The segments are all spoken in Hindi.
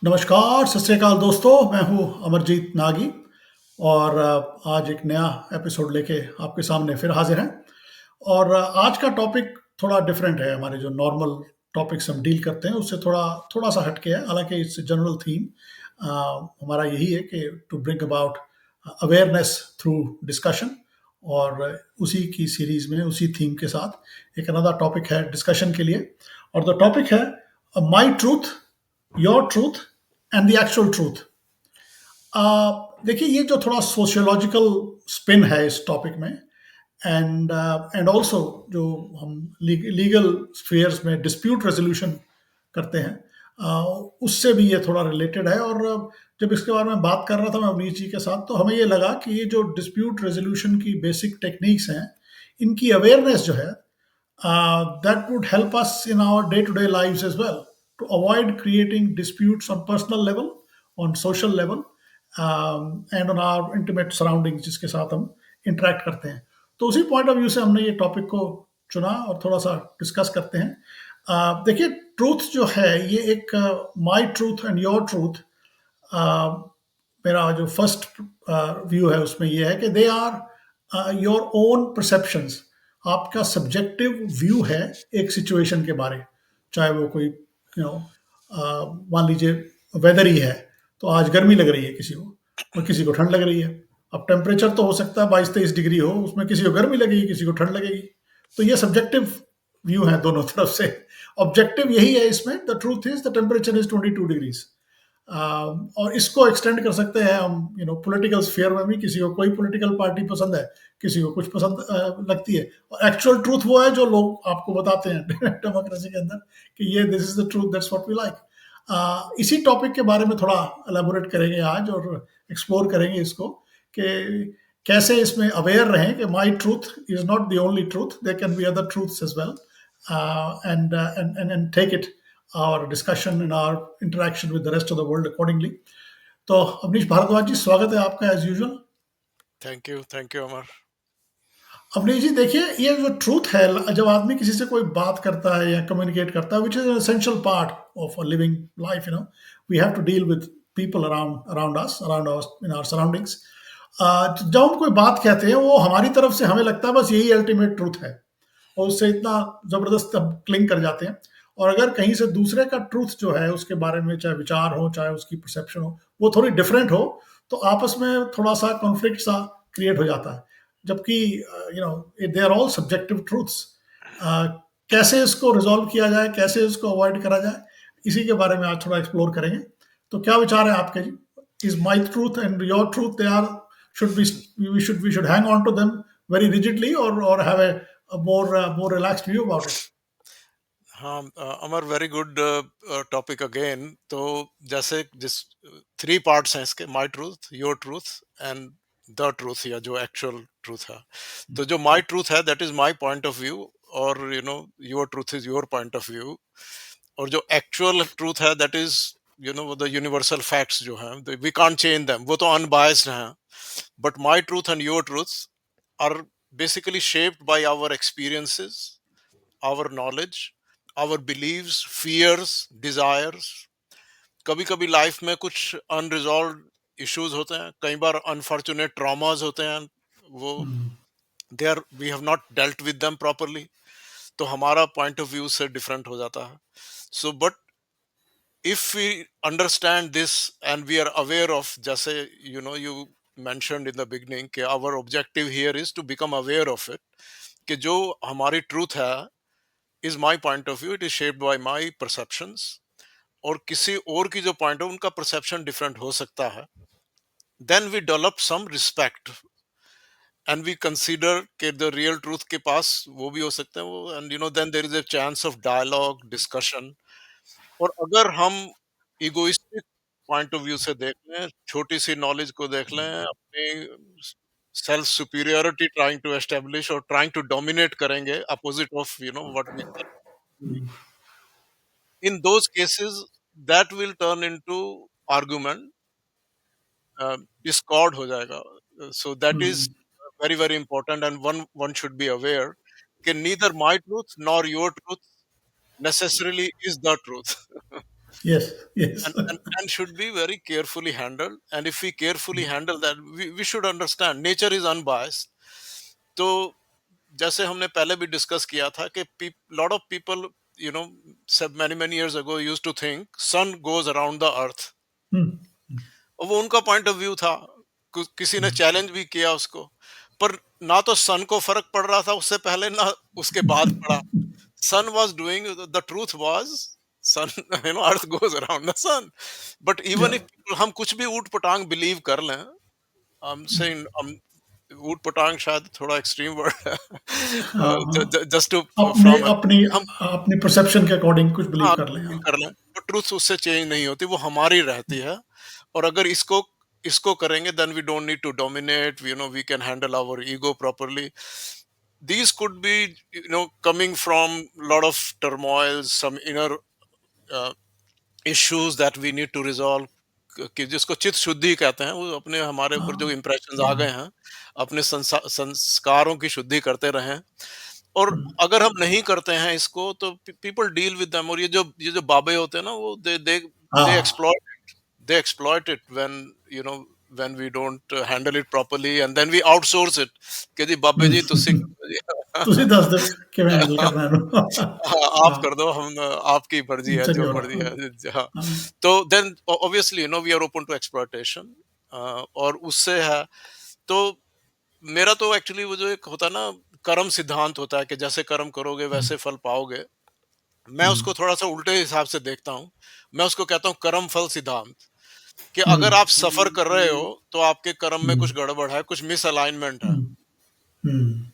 नमस्कार, सत श्री अकाल दोस्तों, मैं हूँ अमरजीत नागी और आज एक नया एपिसोड लेके आपके सामने फिर हाज़िर हैं। और आज का टॉपिक थोड़ा डिफरेंट है, हमारे जो नॉर्मल टॉपिक्स हम डील करते हैं उससे थोड़ा-सा हट के है, हालाँकि इट्स अ जनरल थीम। हमारा यही है कि to bring about awareness through discussion और उसी की सीरीज़ में, उसी थीम के साथ एक अनदर टॉपिक है डिस्कशन के लिए और द टॉपिक है my truth, your truth and the actual truth. देखिए, ये जो थोड़ा सोशियोलॉजिकल स्पिन है इस टॉपिक में एंड ऑल्सो जो हम लीगल स्फीयर्स में डिस्प्यूट रेजोल्यूशन करते हैं, उससे भी ये थोड़ा रिलेटेड है। और जब इसके बारे में बात कर रहा था मैं अवनीश जी के साथ, तो हमें ये लगा कि ये जो डिस्प्यूट रेजोल्यूशन की बेसिक टेक्निक्स हैं, इनकी अवेयरनेस जो है, that would help us in our day-to-day lives as well, to avoid creating disputes on personal level, on social level, and on our intimate surroundings जिसके साथ हम interact करते हैं। तो उसी पॉइंट ऑफ व्यू से हमने ये टॉपिक को चुना और थोड़ा सा डिस्कस करते हैं। देखिए, ट्रूथ जो है ये एक my truth and your truth, मेरा जो फर्स्ट व्यू है उसमें ये है कि they are your own perceptions. आपका सब्जेक्टिव व्यू है एक सिचुएशन के बारे, चाहे वो कोई मान लीजिए वेदर ही है, तो आज गर्मी लग रही है किसी को और किसी को ठंड लग रही है। अब टेम्परेचर तो हो सकता है 22-23 डिग्री हो, उसमें किसी को गर्मी लगेगी, किसी को ठंड लगेगी। तो ये सब्जेक्टिव व्यू है दोनों तरफ से। ऑब्जेक्टिव यही है इसमें, the truth is the temperature is 22 degrees. और इसको एक्सटेंड कर सकते हैं हम पॉलिटिकल स्फीयर में भी। किसी को कोई पॉलिटिकल पार्टी पसंद है, किसी को कुछ पसंद लगती है, और एक्चुअल ट्रूथ वो है जो लोग आपको बताते हैं डेमोक्रेसी के अंदर कि ये this is the truth, that's what we like. इसी टॉपिक के बारे में थोड़ा एलेबोरेट करेंगे आज और एक्सप्लोर करेंगे इसको कि कैसे इसमें अवेयर रहें कि my truth is not the only truth, there can be other truths as well, and take it our discussion and our interaction with the rest of the world accordingly. तो अवनीश भारद्वाज जी, स्वागत है आपका एज यूजुअल। थैंक यू अमर। अवनीश जी, देखिए, ये जो ट्रूथ है, जब आदमी किसी से कोई बात करता है या कम्युनिकेट करता है, which is an essential part of a living life, we have to deal with people around around us, around in our surroundings. जब हम कोई बात कहते हैं, वो हमारी तरफ से हमें लगता है बस यही अल्टीमेट ट्रूथ है और उससे इतना ज़बरदस्त हम क्लिंग कर जाते हैं। और अगर कहीं से दूसरे का ट्रूथ जो है उसके बारे में, चाहे विचार हो, चाहे उसकी परसेप्शन हो, वो थोड़ी डिफरेंट हो, तो आपस में थोड़ा सा कॉन्फ्लिक्ट सा क्रिएट हो जाता है। जबकि they are all subjective truths. कैसे इसको रिजॉल्व किया जाए, कैसे इसको अवॉइड करा जाए, इसी के बारे में आज थोड़ा एक्सप्लोर करेंगे। तो क्या विचार है आपके ji? Is my truth and your truth, they are should be we should hang on to them very rigidly, or have a more relaxed view about it? हाँ Amar, very good topic again. तो जैसे जिस थ्री पार्ट्स हैं इसके, my truth, your truth and the truth, या जो एक्चुअल ट्रूथ है। तो जो माय ट्रूथ है that is my point of view, और your truth is your point of view. और जो एक्चुअल ट्रूथ है दैट इज वो द यूनिवर्सल फैक्ट्स जो हैं, वी कांट चेंज देम, वो तो अनबायस्ड हैं। But my truth and your truth are basically shaped by our experiences, our knowledge, our beliefs, fears, desires. कभी कभी लाइफ में कुछ अनरिजॉल्व इश्यूज होते हैं, कई बार अनफॉर्चुनेट ट्रॉमास होते हैं, वो they are we have not dealt with them properly, तो हमारा पॉइंट ऑफ व्यू से डिफरेंट हो जाता है। So but if we understand this and we are aware of, जैसे you mentioned in the beginning कि our objective here is to become aware of it, कि जो हमारी truth है is my point of view, it is shaped by my perceptions, और किसी और की जो point है उनका perception different हो सकता है, then we develop some respect and we consider कि the real truth के पास वो भी हो सकते हैं वो, and then there is a chance of dialogue, discussion। और अगर हम इगोइस्टिक पॉइंट ऑफ व्यू से देख लें, छोटी सी नॉलेज को देख लें, अपनी self superiority trying to establish और ट्राइंग टू डोमिनेट करेंगे opposite of what we believe, in those cases that will turn into argument, discord हो जाएगा। So that is very very important, and one one should be aware कि neither my truth nor your truth necessarily is the truth। Yes, yes. and should be very carefully handled. And if we carefully handle that, we should understand nature is unbiased. तो जैसे हमने पहले भी डिस्कस किया था कि lot of people, you know, said many years ago used to think sun goes around the earth. Hmm, और वो उनका पॉइंट ऑफ व्यू था, किसी ने चैलेंज भी किया उसको, पर ना तो सन को फर्क पड़ रहा था उससे पहले, ना उसके बाद पड़ा. Sun was doing, the truth was sun, earth goes around the sun. But even yeah. if हम कुछ भी ऊट पटांग बिलीव कर लें, I'm saying, ऊट पटांग शायद थोड़ा एक्सट्रीम वर्ड है. हाँ, हाँ। जस्ट टू अपने फ्रॉम अपनी हम, अपनी परसेप्शन के अकॉर्डिंग कुछ बिलीव हाँ, कर लें, believe हाँ। कर लें, तो ट्रूथ उससे चेंज नहीं होती, वो हमारी रहती है. और अगर इसको इसको करेंगे, then we don't need to dominate, we can handle our ego properly. These could be, coming from lot of turmoil, some inner uh, issues that we need to resolve, कि जिसको चित्त शुद्धि कहते हैं, वो अपने हमारे ऊपर जो हाँ, इम्प्रेशंस आ हाँ, गए हैं, अपने संस्कारों की शुद्धि करते रहें. और हुँ, अगर हम नहीं करते हैं इसको, तो पीपल डील विद देम. और ये जो बाबे होते हैं ना, वो दे हाँ। exploit it when, when we don't handle it properly, and then we outsource it, कि जी बाबे हुँ, जी तुसी करो जी. ਤੁਸੀਂ ਦੱਸ ਦਿਓ ਕਿਵੇਂ ਹੈਂडल करना है ਇਹਨੂੰ। हाँ, आप हाँ, कर दो, हम आपकी मर्जी है, मुझसे नहीं जो हो मर्जी रहा। है. हाँ. हाँ, तो then obviously, we are open to exploitation. और उससे है, तो मेरा तो एक्चुअली वो जो एक होता है ना, कर्म सिद्धांत होता है कि जैसे कर्म करोगे हुँ, वैसे फल पाओगे. मैं हुँ, उसको थोड़ा सा उल्टे हिसाब से देखता हूँ. मैं उसको कहता हूँ कर्म फल सिद्धांत. कि हुँ, अगर आप सफर कर रहे हो, तो आपके कर्म में हुँ, कुछ गड़बड़ है, कुछ मिस अलाइनमेंट है. हुँ, हुँ,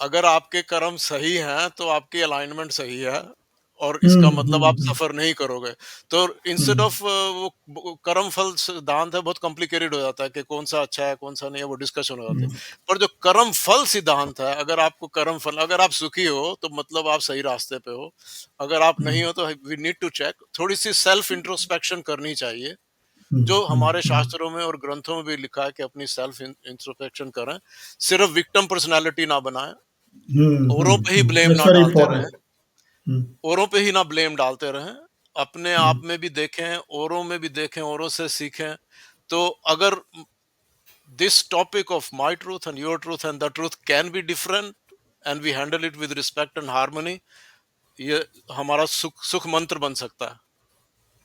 अगर आपके कर्म सही हैं, तो आपकी अलाइनमेंट सही है, और हुँ, इसका हुँ, मतलब आप हुँ, सफर नहीं करोगे. तो हुँ, इंस्टेड ऑफ वो कर्म फल सिद्धांत है, बहुत कॉम्प्लिकेटेड हो जाता है कि कौन सा अच्छा है, कौन सा नहीं है, वो डिस्कशन हो जाती हुँ, है. पर जो कर्म फल सिद्धांत है, अगर आपको कर्म फल, अगर आप सुखी हो, तो मतलब आप सही रास्ते पे हो. अगर आप हुँ, नहीं हो, तो वी नीड टू चेक, थोड़ी सी सेल्फ इंट्रोस्पेक्शन करनी चाहिए. हुँ, जो हुँ, हमारे हुँ, शास्त्रों में और ग्रंथों में भी लिखा है कि अपनी सेल्फ इंट्रोस्पेक्शन करें. सिर्फ विक्टिम पर्सनालिटी ना बनाएं, हुँ, औरों पे ही हुँ, ब्लेम दैट्स ना वेरी डालते इम्पोर्टेंट। रहें. हुँ, औरों पे ही ना ब्लेम डालते रहें. अपने हुँ, आप में भी देखें, औरों में भी देखें, औरों से सीखें. तो अगर this topic of my truth and your truth and the truth can be different, and we handle it with respect and harmony, ये हमारा सुख सुख मंत्र बन सकता है.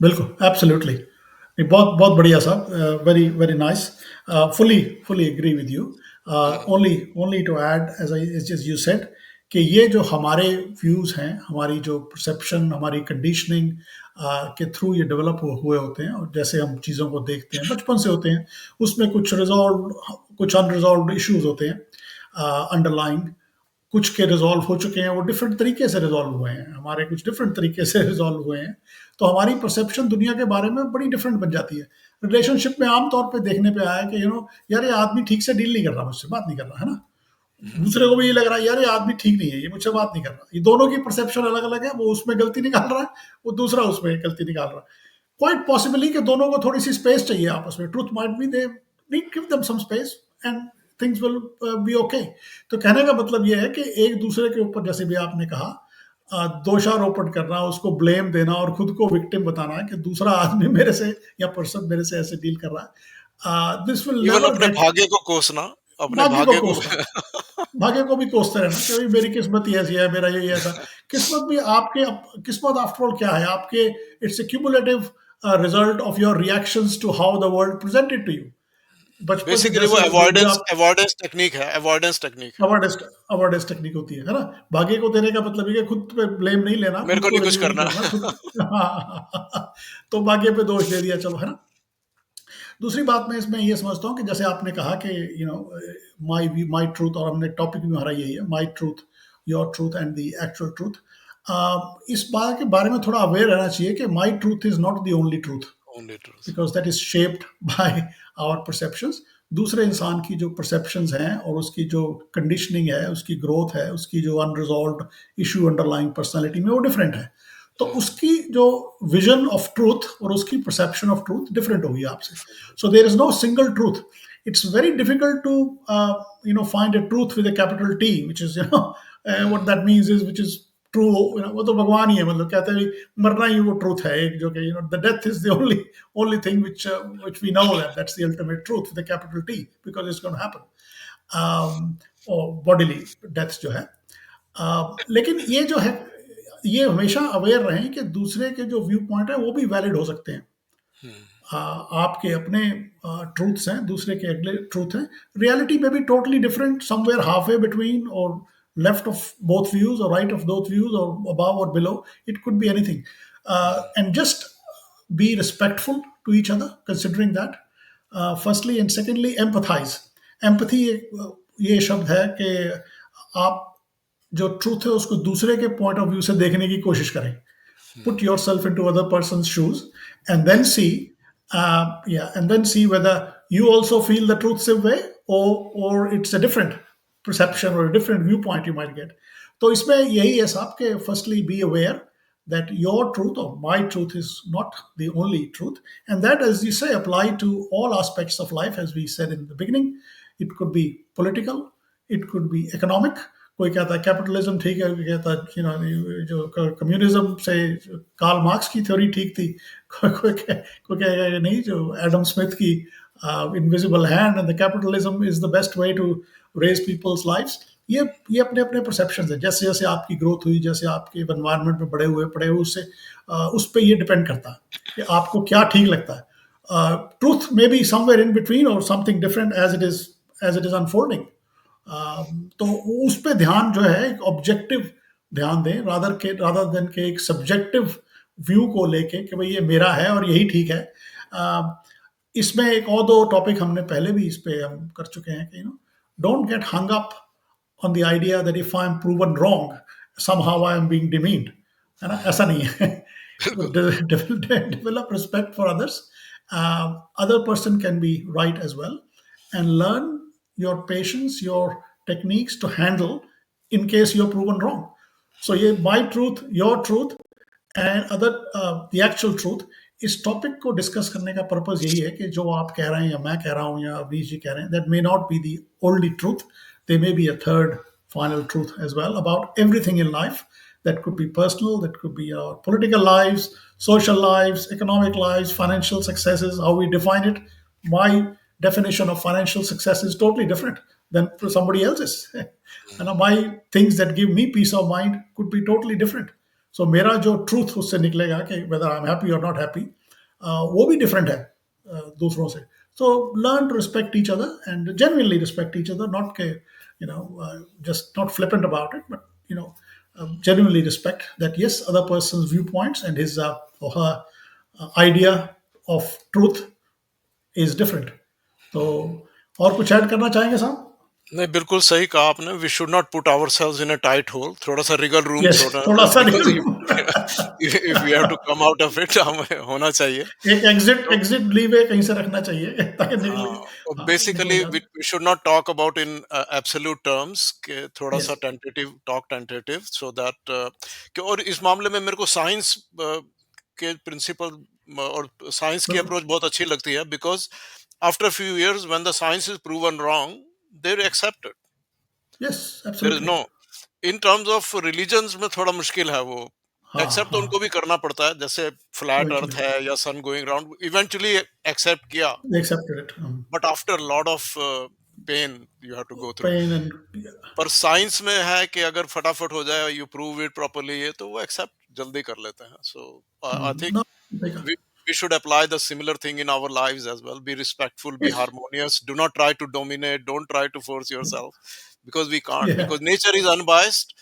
बिल्कुल, एब्सोल्युटली। नहीं, बहुत बहुत बढ़िया साहब, very very nice. Fully fully agree with you. Hmm, only only to add as you said कि ये जो हमारे व्यूज़ हैं, हमारी जो परसेप्शन, हमारी कंडीशनिंग के थ्रू ये डेवलप हुए होते हैं, और जैसे हम चीज़ों को देखते हैं बचपन से होते हैं, उसमें कुछ रिजॉल्व, कुछ अनरिजॉल्व्ड इश्यूज होते हैं अंडरलाइंग। कुछ के रिजॉल्व हो चुके हैं, वो डिफरेंट तरीके से रिजॉल्व हुए हैं, हमारे कुछ डिफरेंट तरीके से रिजॉल्व हुए हैं। तो हमारी परसेप्शन दुनिया के बारे में बड़ी डिफरेंट बन जाती है। रिलेशनशिप में आमतौर पे देखने पे आया कि यार ये आदमी ठीक से डील नहीं कर रहा, मुझसे बात नहीं कर रहा है ना। हम्म, दूसरे को भी ये लग रहा है यार ये आदमी ठीक नहीं है, ये मुझसे बात नहीं कर रहा। ये दोनों की परसेप्शन अलग अलग है, वो उसमें गलती निकाल रहा है, वो दूसरा उसमें गलती निकाल रहा है। क्वाइट पॉसिबली कि दोनों को थोड़ी सी स्पेस चाहिए आपस में। Truth might be they need give them some space and things will be okay. तो कहने का मतलब ये है कि एक दूसरे के ऊपर, जैसे भी आपने कहा, दोषारोपण करना, उसको ब्लेम देना और खुद को विक्टिम बताना है कि दूसरा आदमी मेरे से या पर्सन मेरे से ऐसे डील कर रहा है, दिस विल इवन नेवर अपने गेट। भाग्य को कोसना, अपने भाग्य को भाग्य को. कोसना, भाग्य को भी कोसते रहना कि भाई मेरी किस्मत ही ऐसी है, मेरा यही ऐसा। किस्मत भी आपके, किस्मत आफ्टर ऑल क्या है आपके? It's a cumulative result of your reactions to how the world presented to you. बचपन से बेसिकली वो जैसे जो भी अवॉइडेंस आप, अवॉइडेंस टेक्निक है, अवॉइडेंस टेक्निक है. अवॉइडेंस, अवॉइडेंस टेक्निक होती है ना। भाग्य को देने का मतलब ये कि खुद पे ब्लेम नहीं लेना, मेरे खुद को को नहीं कुछ रिव्यू नहीं करना. करना, खुद हाँ, तो भाग्य पे दोष दे दिया, चलो, है ना। दूसरी बात मैं इसमें ये समझता हूँ कि जैसे आपने कहा कि माई ट्रूथ, और हमने टॉपिक भी हमारा यही है, my truth, your truth and the actual truth. इस बात के बारे में थोड़ा अवेयर रहना चाहिए कि my truth is not the only truth, only truth. Because that is shaped by our perceptions. दूसरे इंसान की जो परसेप्शंस हैं और उसकी जो कंडीशनिंग है, उसकी ग्रोथ है, उसकी जो अनरिजॉल्व इशू अंडरलाइंग पर्सनालिटी में, वो डिफरेंट है। तो उसकी जो विजन ऑफ ट्रूथ और उसकी परसेप्शन ऑफ ट्रूथ डिफरेंट होगी आपसे। So there is no single truth. It's very difficult to find a truth with a capital T, which is what that means is which is true वो तो भगवान ही है, मतलब कहते हैं मरना ही वो ट्रूथ है एक, जो कि the death is the only thing which we know that's the ultimate truth with the capital T, because it's gonna happen, और बॉडीली डेथ जो है। लेकिन ये जो है, ये हमेशा अवेयर रहें कि दूसरे के जो व्यू पॉइंट है वो भी वैलिड हो सकते हैं। हम्म, आपके अपने ट्रूथ्स हैं, दूसरे के अगले ट्रूथ हैं, रियलिटी में भी totally different, somewhere half way between, और लेफ्ट ऑफ बोथ व्यूज और राइट ऑफ बोथ व्यूज, और अबव और below, it could be anything, and just be respectful to each other, considering that, firstly, and secondly, empathize. Empathy ये शब्द है कि आप जो ट्रूथ है उसको दूसरे के पॉइंट ऑफ व्यू से देखने की कोशिश करें, put yourself into other person's shoes, and then see, and then see whether you also feel the truth same way, or it's a different perception or a different viewpoint you might get. तो इसमें यही है साहब कि firstly be aware that your truth or my truth is not the only truth, and that, as you say, apply to all aspects of life, as we said in the beginning. It could be political, it could be economic. कोई कहता है कैपिटलिज्म ठीक है, कोई कहता है जो कम्युनिज्म से कार्ल मार्क्स की थ्योरी ठीक थी, कोई कहेगा कि नहीं, जो एडम स्मिथ की invisible hand and the capitalism is the best way to raise people's lives. ये अपने अपने परसेप्शन है, जैसे जैसे आपकी ग्रोथ हुई, जैसे आपके एनवायरनमेंट में पड़े हुए उससे उस पर ये डिपेंड करता है कि आपको क्या ठीक लगता है। Truth may be somewhere in between और something different as it is unfolding. तो उस पे ध्यान जो है, एक ऑब्जेक्टिव ध्यान दें, रादर देन के एक सब्जेक्टिव व्यू को लेके कि भाई ये मेरा है और यही ठीक है। इसमें एक और दो टॉपिक हमने पहले भी इस पे हम कर चुके हैं कि don't get hung up on the idea that if I'm proven wrong, somehow I am being demeaned. है ना, ऐसा नहीं है। बिल्कुल। Develop respect for others. Other person can be right as well, and learn your patience, your techniques to handle in case you're proven wrong. So ये my truth, your truth, and other the actual truth, इस टॉपिक को डिस्कस करने का पर्पज यही है कि जो आप कह रहे हैं या मैं कह रहा हूँ या अवनीश जी कह रहे हैं, that may not be the only truth. There may be a third final truth as well about everything in life. That could be personal, that could be our political lives, social lives, economic lives, financial successes, how we define it. My definition of financial success is totally different than somebody else's. And my things that give me peace of mind could be totally different. So मेरा जो truth उससे निकलेगा कि whether I'm happy or not happy, वो भी different है दूसरों से. So learn to respect each other and genuinely respect each other, not just not flippant about it, but genuinely respect that yes, other person's viewpoints and his or her idea of truth is different. तो और कुछ ऐड करना चाहेंगे साहब? नहीं, बिल्कुल सही कहा आपने। We should not put ourselves in a tight hole. थोड़ा-सा रिगल रूम यस, छोड़ा, थोड़ा सा because if we have to come out of it, हमें होना चाहिए। एक एग्जिट तो एग्जिट लीवे कहीं से रखना चाहिए ताकि निकल, हाँ, हाँ निकल बेसिकली जाए। We should not talk about in absolute terms, के यस, थोड़ा-सा टेंटेटिव सो दैट कि और इस मामले में मेरे को साइंस के प्रिंसिपल और साइंस की बिल्कुल, अप्रोच बहुत अच्छी लगती है, because after few years when the science is proven wrong, they accept it. Yes, there is absolutely. No, in terms of religions में थोड़ा मुश्किल है वो। हाँ, एक्सेप्ट तो हाँ, उनको भी करना पड़ता है, जैसे फ्लैट वही अर्थ चीज, है या sun going round, eventually accept किया, accepted it, but after lot of pain you have to go through. Pain and, पर साइंस में है कि अगर फटाफट हो जाए, यू प्रूव इट प्रॉपर्ली, ये तो वो एक्सेप्ट जल्दी कर लेते हैं। सो आई थिंक ना, देखा, we we should apply the similar thing in our lives as well. Be respectful, be yes, harmonious, do not try to dominate, don't try to force yourself, because we can't, या, because nature is unbiased.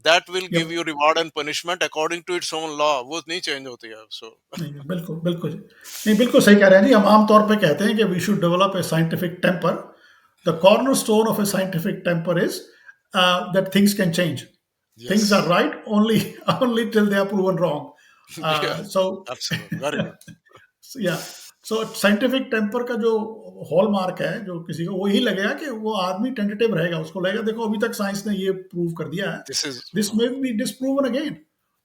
That will yup, give you reward and punishment according to its own law. वो नहीं change होती है। So नहीं, नहीं, बिल्कुल, बिल्कुल। नहीं, बिल्कुल सही कह रहे हैं जी। हम आम तौर पे कहते हैं कि we should develop a scientific temper. The cornerstone of a scientific temper is that things can change. Things are yes, right only only till they are proven wrong. yeah, So absolutely, very good. या, सो साइंटिफिक टेम्पर का जो हॉलमार्क है, जो किसी को वही लगेगा कि वो आदमी टेंटेटिव रहेगा, उसको लगेगा देखो अभी तक साइंस ने ये प्रूव कर दिया है, This is this may be disproven again.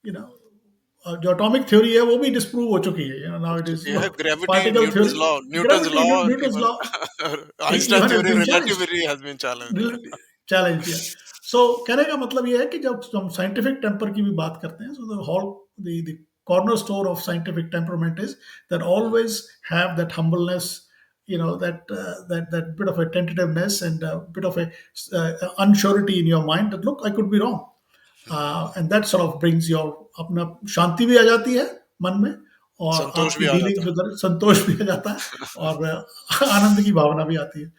You know जो एटॉमिक थ्योरी है वो भी डिसप्रूव हो चुकी है, now it is you have gravity, particle Newton's theory, law, Newton's gravity, law, and Newton's even law Einstein even has theory, been challenged, relativity has been challenged. challenged, yeah. सो कहने का मतलब ये है कि जब हम साइंटिफिक टेम्पर की भी बात करते हैं, so the whole the cornerstone of scientific temperament is that Mm. always have that humbleness, that bit of a tentativeness and a bit of a unsurety in your mind that look, I could be wrong. And that sort of brings your अपना शांति भी आ जाती है मन में, और संतोष भी आपकी आ जाता डीलिंग है। जो संतोष भी आ जाता है, और आनंद की भावना भी आती है।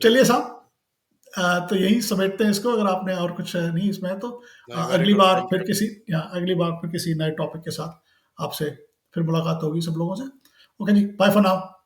चलिए साहब, तो यही समेटते हैं इसको, अगर आपने और कुछ नहीं इसमें है तो नहीं, वेरी गुड, थैंक यू। अगली बार फिर किसी नए टॉपिक के साथ आपसे फिर मुलाकात होगी सब लोगों से। ओके जी, बाय फॉर नाउ।